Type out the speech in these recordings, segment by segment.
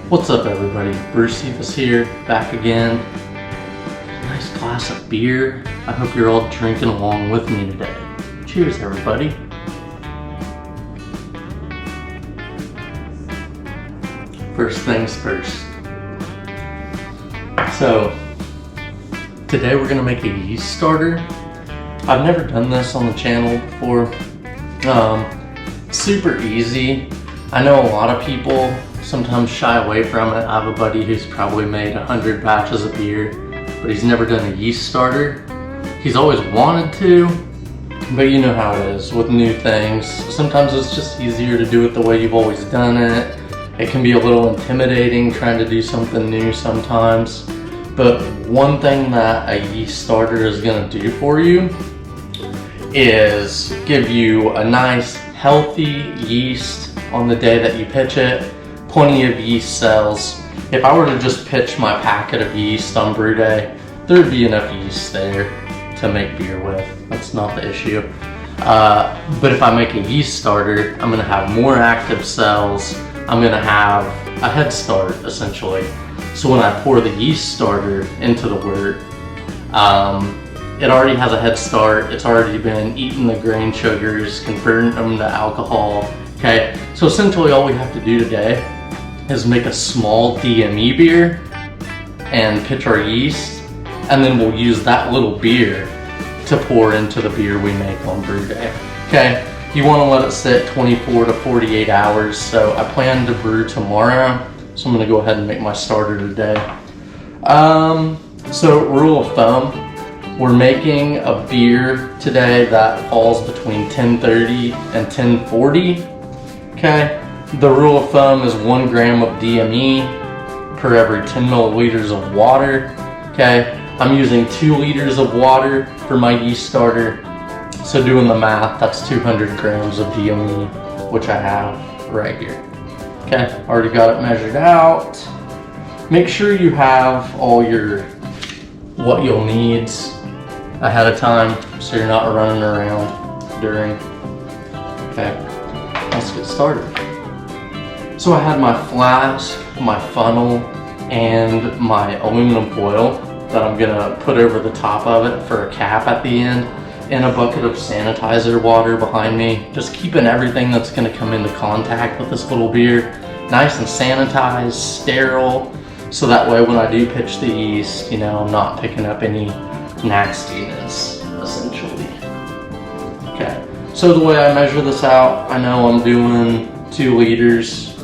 What's up everybody, Brewcephas here, back again. Nice glass of beer. I hope you're all drinking along with me today. Cheers everybody. First things first. So, today we're gonna make a yeast starter. I've never done this on the channel before. Super easy. I know a lot of people sometimes shy away from it. I have a buddy who's probably made 100 batches of beer, but he's never done a yeast starter. He's always wanted to, but you know how it is with new things. Sometimes it's just easier to do it the way you've always done it. It can be a little intimidating trying to do something new sometimes. But one thing that a yeast starter is gonna do for you is give you a nice healthy yeast on the day that you pitch it. Plenty of yeast cells. If I were to just pitch my packet of yeast on brew day, there'd be enough yeast there to make beer with. That's not the issue. But if I make a yeast starter, I'm gonna have more active cells. I'm gonna have a head start, essentially. So when I pour the yeast starter into the wort, it already has a head start. It's already been eating the grain sugars, converting them to alcohol. Okay, so essentially all we have to do today is make a small DME beer and pitch our yeast, and then we'll use that little beer to pour into the beer we make on brew day. Okay, you want to let it sit 24 to 48 hours, so I plan to brew tomorrow, so I'm going to go ahead and make my starter today. So rule of thumb, we're making a beer today that falls between 1030 and 1040. Okay, the rule of thumb is 1 gram of DME per every 10 milliliters of water. Okay, I'm using 2 liters of water for my yeast starter. So doing the math, that's 200 grams of DME, which I have right here. Okay, already got it measured out. Make sure you have all what you'll need ahead of time so you're not running around during. Okay, let's get started. So I had my flask, my funnel, and my aluminum foil that I'm gonna put over the top of it for a cap at the end, and a bucket of sanitizer water behind me, just keeping everything that's gonna come into contact with this little beer nice and sanitized, sterile, so that way when I do pitch the yeast, you know, I'm not picking up any nastiness, essentially. Okay, so the way I measure this out, I know I'm doing 2 liters,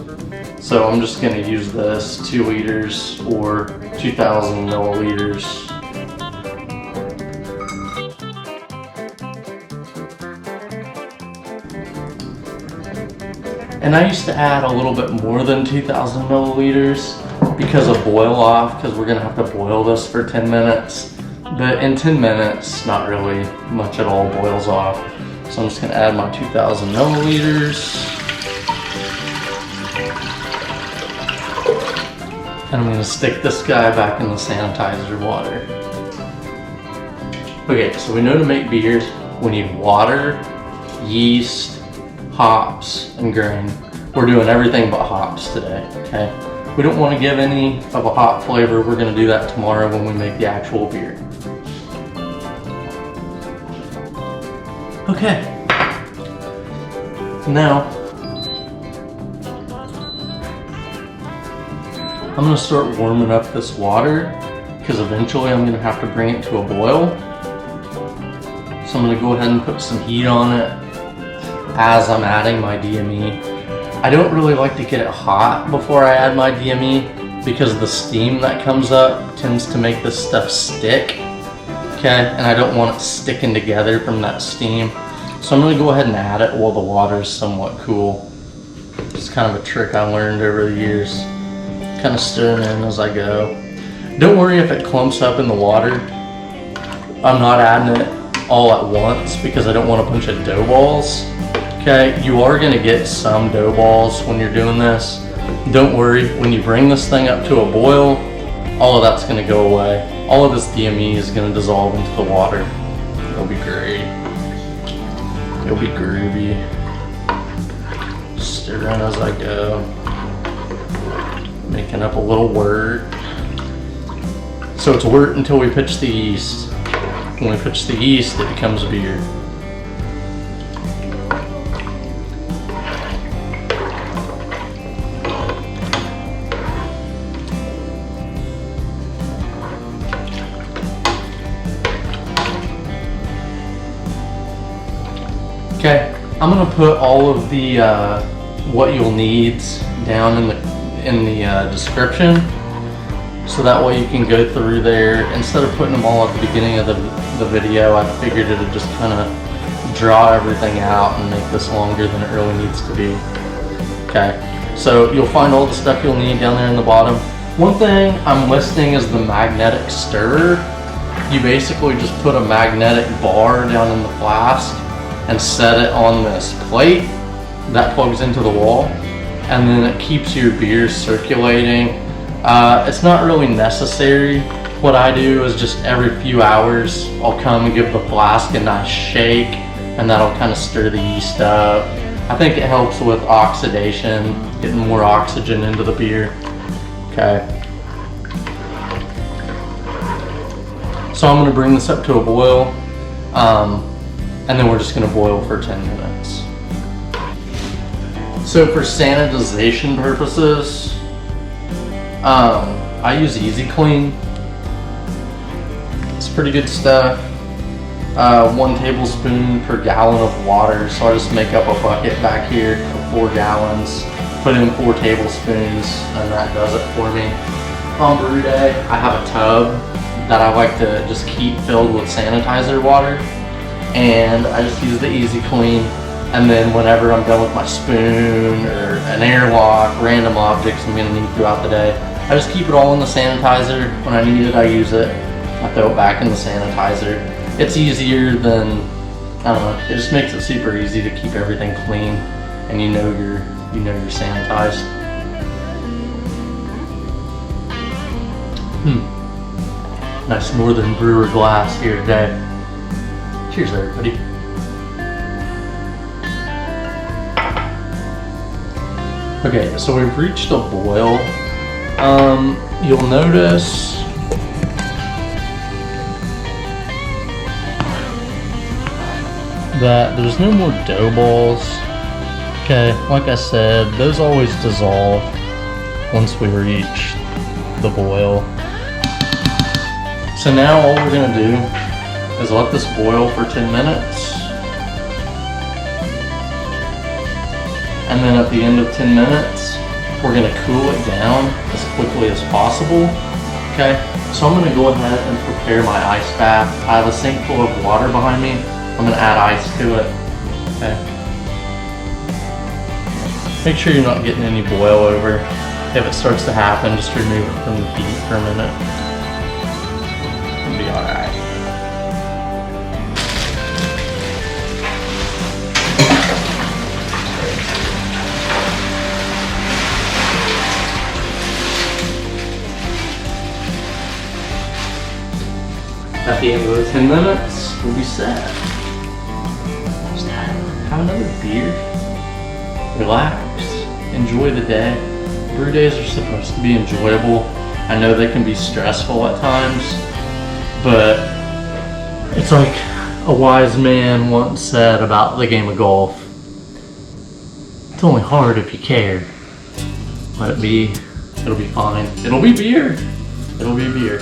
so I'm just gonna use this 2 liters or 2,000 milliliters. And I used to add a little bit more than 2,000 milliliters because of boil off, because we're gonna have to boil this for 10 minutes. But in 10 minutes, not really much at all boils off. So I'm just gonna add my 2,000 milliliters. And I'm gonna stick this guy back in the sanitizer water. Okay, so we know to make beer, we need water, yeast, hops, and grain. We're doing everything but hops today, okay? We don't want to give any of a hop flavor. We're gonna do that tomorrow when we make the actual beer. Okay, now I'm gonna start warming up this water because eventually I'm gonna have to bring it to a boil. So I'm gonna go ahead and put some heat on it as I'm adding my DME. I don't really like to get it hot before I add my DME because the steam that comes up tends to make this stuff stick. Okay, and I don't want it sticking together from that steam. So I'm gonna go ahead and add it while the water is somewhat cool. It's kind of a trick I learned over the years. Kind of stirring in as I go. Don't worry if it clumps up in the water. I'm not adding it all at once because I don't want a bunch of dough balls. Okay, you are gonna get some dough balls when you're doing this. Don't worry, when you bring this thing up to a boil, all of that's gonna go away. All of this DME is gonna dissolve into the water. It'll be great. It'll be groovy. Stir in as I go. Making up a little wort. So it's wort until we pitch the yeast. When we pitch the yeast, it becomes beer. Okay, I'm gonna put all of the what you'll need down in the description, so that way you can go through there. Instead of putting them all at the beginning of the video, I figured it would just kind of draw everything out and make this longer than it really needs to be. Okay, so you'll find all the stuff you'll need down there in the bottom. One thing I'm listing is the magnetic stirrer. You basically just put a magnetic bar down in the flask and set it on this plate that plugs into the wall, and then it keeps your beer circulating. It's not really necessary. What I do is just every few hours I'll come and give the flask a nice shake, and that'll kind of stir the yeast up. I think it helps with oxidation, getting more oxygen into the beer. Okay. So I'm going to bring this up to a boil. And then we're just going to boil for 10 minutes. So for sanitization purposes, I use Easy Clean. It's pretty good stuff. 1 tablespoon per gallon of water. So I just make up a bucket back here of 4 gallons, put in 4 tablespoons, and that does it for me. On brew day, I have a tub that I like to just keep filled with sanitizer water. And I just use the Easy Clean, and then whenever I'm done with my spoon or an airlock, random objects I'm going to need throughout the day, I just keep it all in the sanitizer. When I need it, I use it. I throw it back in the sanitizer. It's easier than, I don't know, it just makes it super easy to keep everything clean, and you know you're sanitized. Nice Northern Brewer glass here today. Cheers, everybody. Okay, so we've reached a boil. You'll notice that there's no more dough balls. Okay, like I said, those always dissolve once we reach the boil. So now all we're gonna do is let this boil for 10 minutes. And then at the end of 10 minutes, we're gonna cool it down as quickly as possible. Okay, so I'm gonna go ahead and prepare my ice bath. I have a sink full of water behind me. I'm gonna add ice to it. Okay. Make sure you're not getting any boil over. If it starts to happen, just remove it from the heat for a minute. It'll be alright. At the end of the 10 minutes, we'll be set. Just have another beer, relax, enjoy the day. Brew days are supposed to be enjoyable. I know they can be stressful at times, but it's like a wise man once said about the game of golf. It's only hard if you care. Let it be, it'll be fine. It'll be beer. It'll be beer.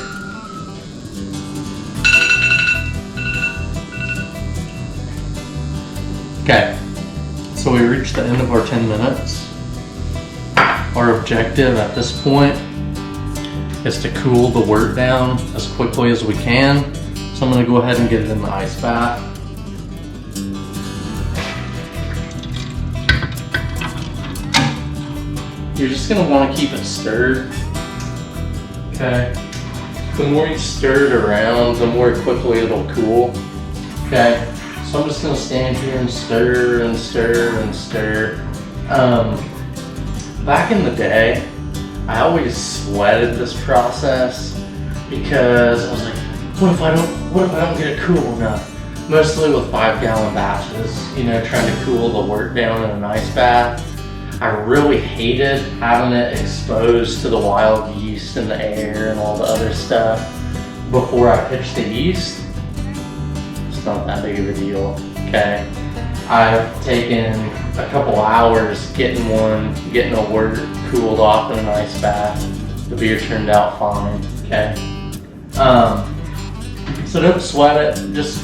Okay, so we reached the end of our 10 minutes. Our objective at this point is to cool the wort down as quickly as we can. So I'm going to go ahead and get it in the ice bath. You're just going to want to keep it stirred. Okay, the more you stir it around, the more quickly it'll cool. Okay. So I'm just going to stand here and stir and stir and stir. Back in the day, I always sweated this process because I was like, what if I don't get it cool enough? Mostly with 5-gallon batches, you know, trying to cool the wort down in an ice bath. I really hated having it exposed to the wild yeast in the air and all the other stuff before I pitched the yeast. It's not that big of a deal, okay? I've taken a couple hours getting a wort cooled off in an ice bath. The beer turned out fine, okay? So don't sweat it, just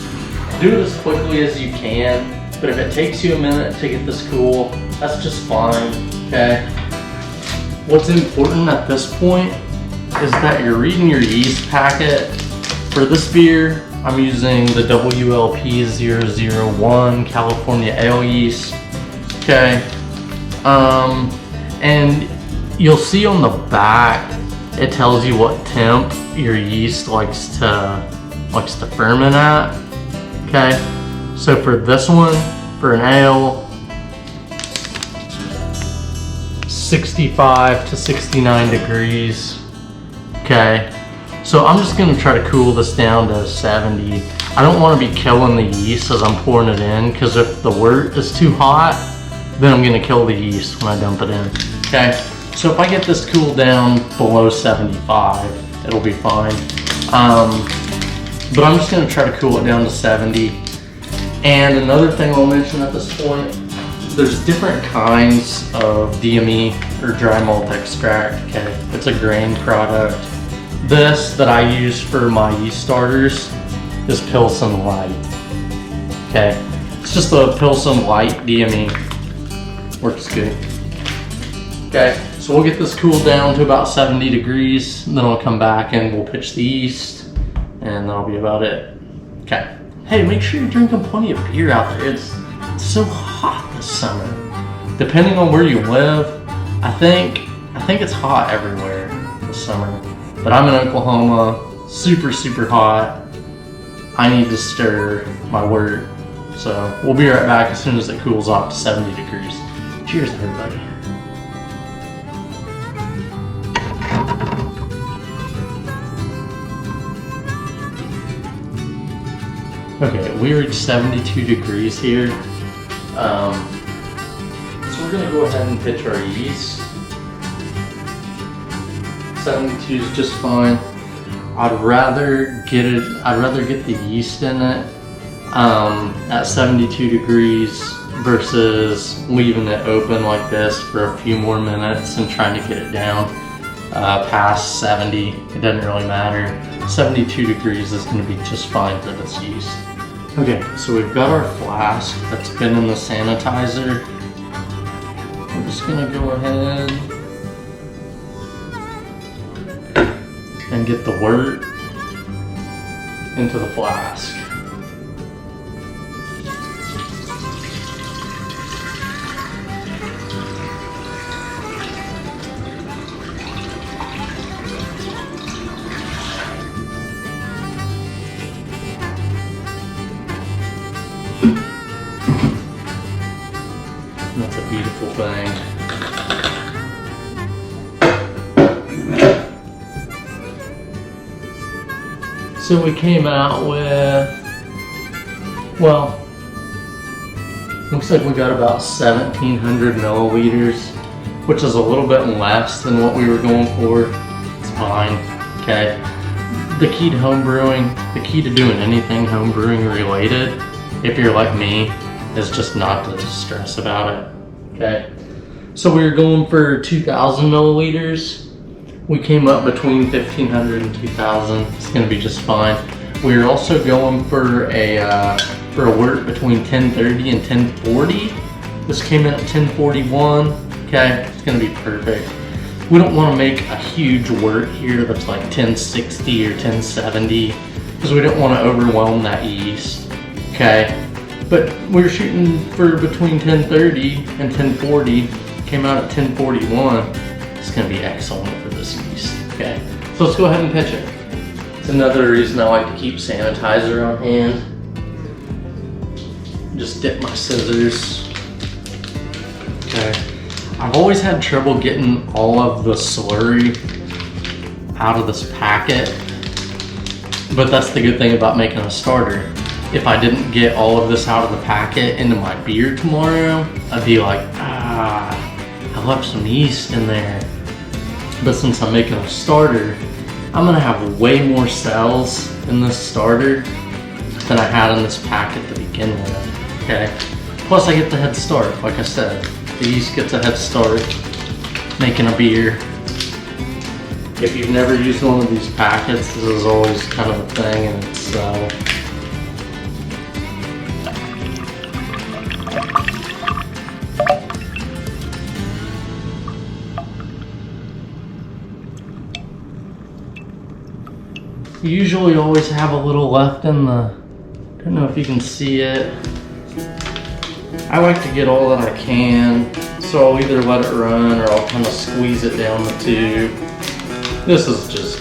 do it as quickly as you can. But if it takes you a minute to get this cool, that's just fine, okay? What's important at this point is that you're reading your yeast packet. For this beer, I'm using the WLP001 California Ale yeast, okay? And you'll see on the back, it tells you what temp your yeast likes to ferment at, okay? So for this one, for an ale, 65 to 69 degrees, okay? So I'm just gonna try to cool this down to 70. I don't wanna be killing the yeast as I'm pouring it in, because if the wort is too hot, then I'm gonna kill the yeast when I dump it in, okay? So if I get this cooled down below 75, it'll be fine. But I'm just gonna try to cool it down to 70. And another thing I'll mention at this point, there's different kinds of DME or dry malt extract, okay? It's a grain product. This that I use for my yeast starters is Pilsen Light, okay? It's just a Pilsen Light DME, works good. Okay, so we'll get this cooled down to about 70 degrees, and then I'll come back and we'll pitch the yeast, and that'll be about it. Okay. Hey, make sure you're drinking plenty of beer out there. It's so hot this summer. Depending on where you live, I think it's hot everywhere this summer. But I'm in Oklahoma, super, super hot. I need to stir my wort. So we'll be right back as soon as it cools off to 70 degrees. Cheers, everybody. Okay, we reached 72 degrees here. So we're gonna go ahead and pitch our yeast. 72 is just fine. I'd rather get the yeast in it at 72 degrees versus leaving it open like this for a few more minutes and trying to get it down past 70. It doesn't really matter. 72 degrees is going to be just fine for this yeast. Okay, so we've got our flask that's been in the sanitizer. We're just going to go ahead and get the wort into the flask. That's a beautiful thing. So we came out with, well, looks like we got about 1,700 milliliters, which is a little bit less than what we were going for. It's fine, okay? The key to home brewing, the key to doing anything home brewing related, if you're like me, is just not to stress about it, okay? So we were going for 2,000 milliliters. We came up between 1,500 and 2,000. It's gonna be just fine. We were also going for a wort between 1030 and 1040. This came in at 1041, okay? It's gonna be perfect. We don't wanna make a huge wort here that's like 1060 or 1070 because we don't wanna overwhelm that yeast, okay? But we were shooting for between 1030 and 1040, came out at 1041. It's gonna be excellent for this yeast, okay? So let's go ahead and pitch it. It's another reason I like to keep sanitizer on hand. Just dip my scissors, okay? I've always had trouble getting all of the slurry out of this packet, but that's the good thing about making a starter. If I didn't get all of this out of the packet into my beer tomorrow, I'd be like, I left some yeast in there. But since I'm making a starter, I'm gonna have way more cells in this starter than I had in this packet to begin with, okay? Plus I get the head start, like I said. The yeast gets a head start making a beer. If you've never used one of these packets, this is always kind of a thing, and it's you usually always have a little left in the, I don't know if you can see it. I like to get all that I can, so I'll either let it run or I'll kind of squeeze it down the tube. This is just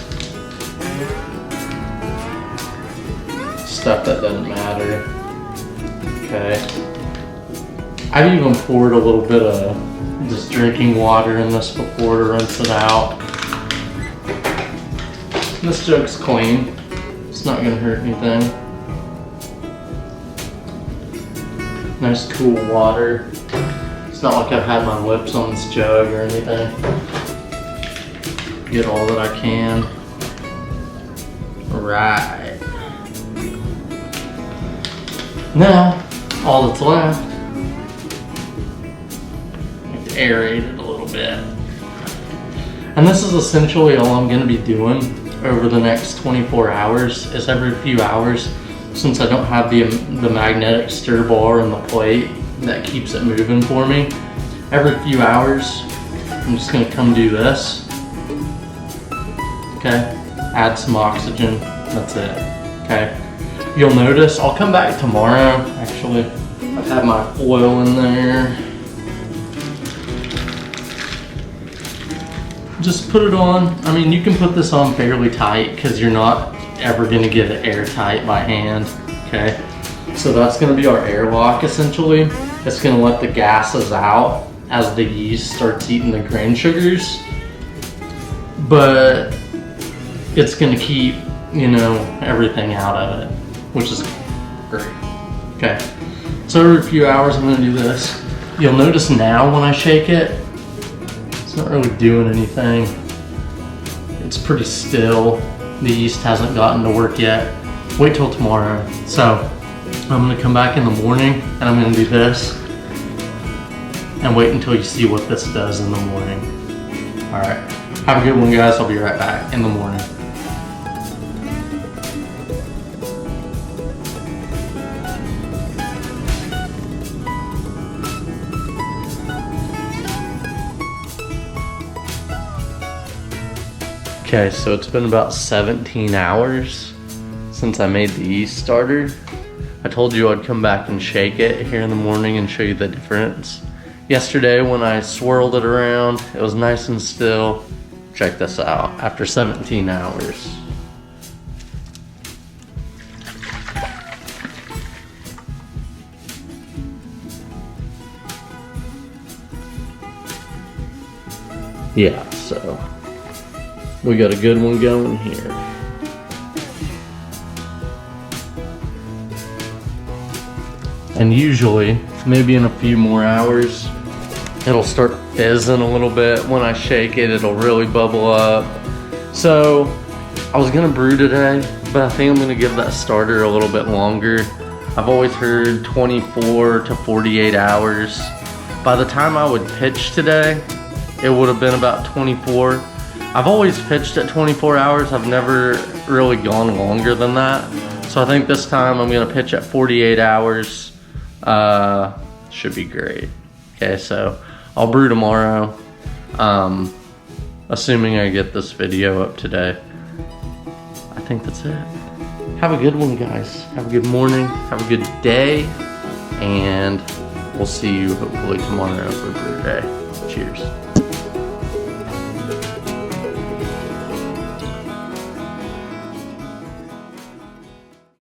stuff that doesn't matter. Okay. I've even poured a little bit of just drinking water in this before to rinse it out. This jug's clean. It's not gonna hurt anything. Nice cool water. It's not like I've had my lips on this jug or anything. Get all that I can. Right. Now, all that's left, I have to aerate it a little bit. And this is essentially all I'm gonna be doing over the next 24 hours, is every few hours, since I don't have the magnetic stir bar and the plate that keeps it moving for me. Every few hours, I'm just gonna come do this. Okay, add some oxygen, that's it, okay? You'll notice, I'll come back tomorrow, actually. I've had my foil in there. Just put it on. I mean, you can put this on fairly tight because you're not ever gonna get it airtight by hand, okay? So that's gonna be our airlock essentially. It's gonna let the gases out as the yeast starts eating the grain sugars, but it's gonna keep, you know, everything out of it, which is great, okay? So every few hours I'm gonna do this. You'll notice now when I shake it, it's not really doing anything. It's pretty still. The yeast hasn't gotten to work yet. Wait till tomorrow. So I'm gonna come back in the morning and I'm gonna do this and wait until you see what this does in the morning. All right, have a good one guys. I'll be right back in the morning. Okay, so it's been about 17 hours since I made the yeast starter. I told you I'd come back and shake it here in the morning and show you the difference. Yesterday when I swirled it around, it was nice and still. Check this out, after 17 hours. Yeah, so we got a good one going here. And usually, maybe in a few more hours, it'll start fizzing a little bit. When I shake it, it'll really bubble up. So, I was gonna brew today, but I think I'm gonna give that starter a little bit longer. I've always heard 24 to 48 hours. By the time I would pitch today, it would have been about 24. I've always pitched at 24 hours. I've never really gone longer than that. So I think this time I'm gonna pitch at 48 hours. Should be great. Okay, so I'll brew tomorrow. Assuming I get this video up today. I think that's it. Have a good one, guys. Have a good morning. Have a good day. And we'll see you hopefully tomorrow for brew day. Cheers.